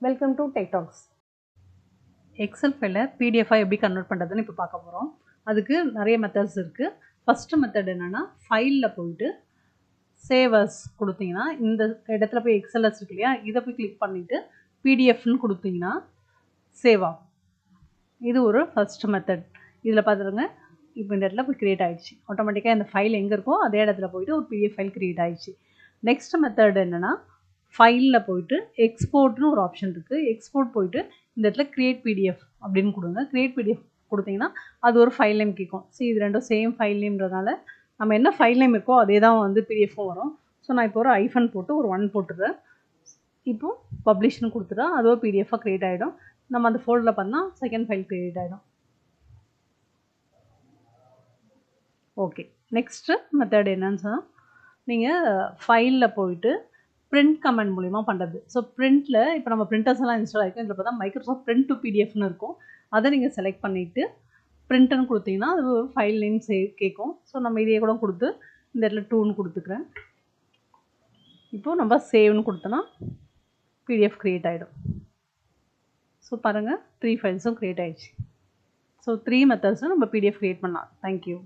Welcome to tech talks. Excel ஃபைலை பிடிஎஃபாக எப்படி கன்வெர்ட் பண்ணுறதுன்னு இப்போ பார்க்க போகிறோம். அதுக்கு நிறைய மெத்தட்ஸ் இருக்குது. ஃபஸ்ட்டு மெத்தட் என்னென்னா, ஃபைலில் போயிட்டு சேவர்ஸ் கொடுத்தீங்கன்னா இந்த இடத்துல போய் எக்ஸல்எஸ் இருக்கு இல்லையா, இதை போய் கிளிக் பண்ணிவிட்டு பிடிஎஃப்னு கொடுத்தீங்கன்னா சேவ் ஆகும். இது ஒரு ஃபஸ்ட்டு மெத்தட். இதில் பார்த்துருங்க, இப்போ இந்த இடத்துல போய் க்ரியேட் ஆகிடுச்சு. ஆட்டோமேட்டிக்காக இந்த ஃபைல் எங்கே இருக்கோ அதே இடத்துல போயிட்டு ஒரு பிடிஎஃப் ஃபைல் க்ரியேட் ஆகிடுச்சு. நெக்ஸ்ட் மெத்தட் என்னென்னா, ஃபைலில் போயிட்டு எக்ஸ்போர்ட்னு ஒரு ஆப்ஷன் இருக்குது. எக்ஸ்போர்ட் போயிட்டு இந்த இடத்துல க்ரியேட் பிடிஎஃப் அப்படின்னு கொடுங்க. க்ரியேட் பிடிஎஃப் கொடுத்தீங்கன்னா அது ஒரு ஃபைல் நேம் கேட்கும். இது ரெண்டும் சேம் ஃபைல் நேம்ன்றதுனால நம்ம என்ன ஃபைல் நேம் இருக்கோ அதே தான் வந்து பிடிஎஃப்பும் வரும். ஸோ நான் இப்போ ஒரு ஐஃபன் போட்டு ஒரு 1 போட்டுடுறேன். இப்போது பப்ளிஷ்னு கொடுத்துட்டா அது ஒரு பிடிஎஃபாக க்ரியேட் ஆகிடும். நம்ம அந்த ஃபோல்டரில் பண்ணால் செகண்ட் ஃபைல் க்ரியேட் ஆகிடும். ஓகே, நெக்ஸ்ட்டு மெத்தட் என்னன்னு சொன்னால், நீங்கள் ஃபைலில் போயிட்டு பிரிண்ட் கமெண்ட் மூலிமா பண்ணுறது. ஸோ பிரிண்ட்டில் இப்போ நம்ம பிரிண்டர்ஸ் எல்லாம் இன்ஸ்டால் ஆகிருக்கும். இதில் பார்த்தா மைக்ரோசாஃப்ட் பிரிண்ட் டு பிடிஎஃப்னு இருக்கும். அதை நீங்கள் செலக்ட் பண்ணிவிட்டு பிரிண்ட்னு கொடுத்தீங்கன்னா அது ஒரு ஃபைல் நேம் கேட்கும். ஸோ நம்ம இதையே கூட கொடுத்து இந்த இடத்துல 2ன்னு கொடுத்துக்கிறேன். இப்போது நம்ம சேவ்னு கொடுத்தோன்னா பிடிஎஃப் க்ரியேட் ஆகிடும். ஸோ பாருங்கள், 3 ஃபைல்ஸும் க்ரியேட் ஆகிடுச்சு. ஸோ 3 மெத்தட்ஸும் நம்ம பிடிஎஃப் க்ரியேட் பண்ணலாம். தேங்க்யூ.